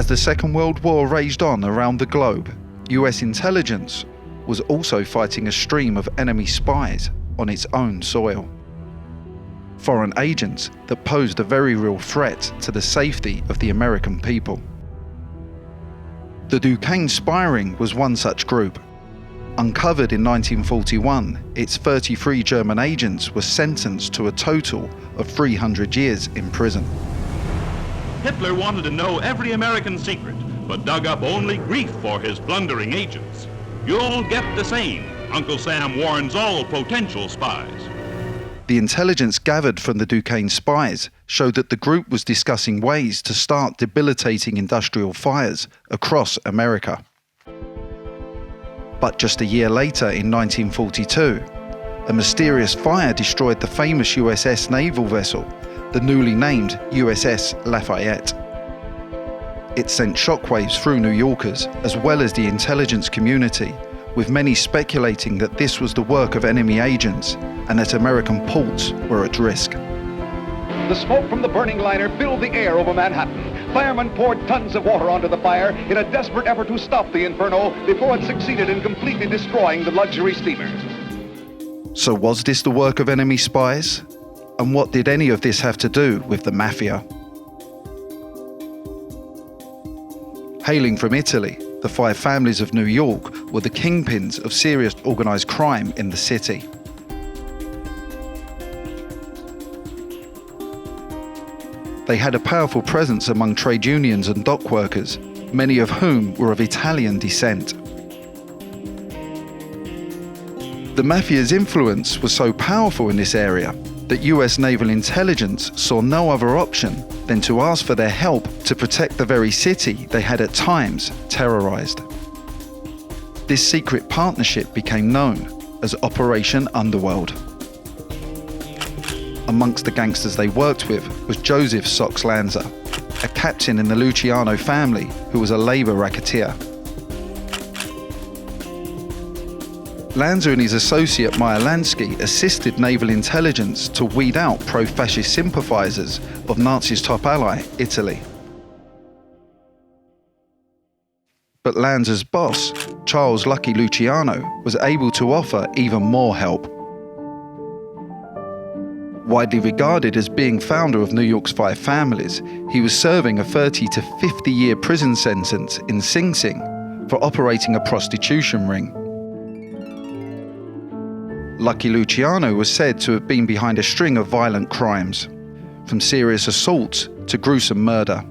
As the Second World War raged on around the globe, US intelligence was also fighting a stream of enemy spies on its own soil. Foreign agents that posed a very real threat to the safety of the American people. The Duquesne spy ring was one such group. Uncovered in 1941, its 33 German agents were sentenced to a total of 300 years in prison. Hitler wanted to know every American secret, but dug up only grief for his blundering agents. You'll get the same, Uncle Sam warns all potential spies. The intelligence gathered from the Duquesne spies showed that the group was discussing ways to start debilitating industrial fires across America. But just a year later, in 1942, a mysterious fire destroyed the famous USS naval vessel, the newly named USS Lafayette. It sent shockwaves through New Yorkers as well as the intelligence community, with many speculating that this was the work of enemy agents and that American ports were at risk. The smoke from the burning liner filled the air over Manhattan. Firemen poured tons of water onto the fire in a desperate effort to stop the inferno before it succeeded in completely destroying the luxury steamer. So was this the work of enemy spies? And what did any of this have to do with the Mafia? Hailing from Italy, the five families of New York were the kingpins of serious organised crime in the city. They had a powerful presence among trade unions and dock workers, many of whom were of Italian descent. The Mafia's influence was so powerful in this area that US Naval Intelligence saw no other option than to ask for their help to protect the very city they had at times terrorized. This secret partnership became known as Operation Underworld. Amongst the gangsters they worked with was Joseph Sox Lanza, a captain in the Luciano family who was a labor racketeer. Lanza and his associate Meyer Lansky assisted Naval Intelligence to weed out pro-fascist sympathizers of Nazis' top ally, Italy. But Lanza's boss, Charles Lucky Luciano, was able to offer even more help. Widely regarded as being founder of New York's five families, he was serving a 30 to 50-year prison sentence in Sing Sing for operating a prostitution ring. Lucky Luciano was said to have been behind a string of violent crimes, from serious assaults to gruesome murder.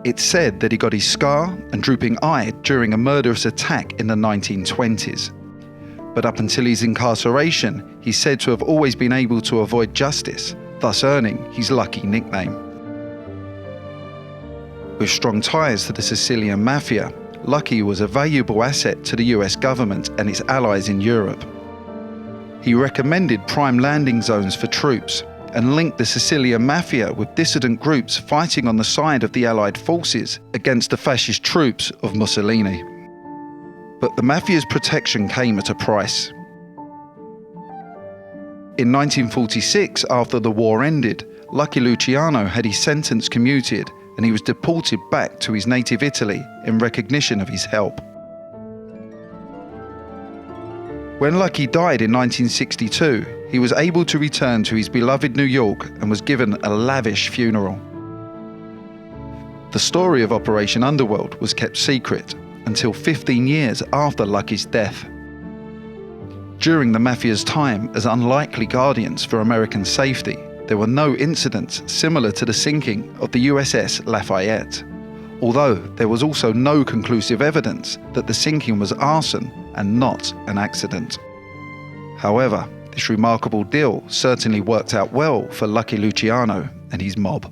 It's said that he got his scar and drooping eye during a murderous attack in the 1920s. But up until his incarceration, he's said to have always been able to avoid justice, thus earning his Lucky nickname. With strong ties to the Sicilian Mafia, Lucky was a valuable asset to the US government and its allies in Europe. He recommended prime landing zones for troops and linked the Sicilian Mafia with dissident groups fighting on the side of the Allied forces against the fascist troops of Mussolini. But the Mafia's protection came at a price. In 1946, after the war ended, Lucky Luciano had his sentence commuted and he was deported back to his native Italy in recognition of his help. When Lucky died in 1962, he was able to return to his beloved New York and was given a lavish funeral. The story of Operation Underworld was kept secret until 15 years after Lucky's death. During the Mafia's time as unlikely guardians for American safety, there were no incidents similar to the sinking of the USS Lafayette, although there was also no conclusive evidence that the sinking was arson and not an accident. However, this remarkable deal certainly worked out well for Lucky Luciano and his mob.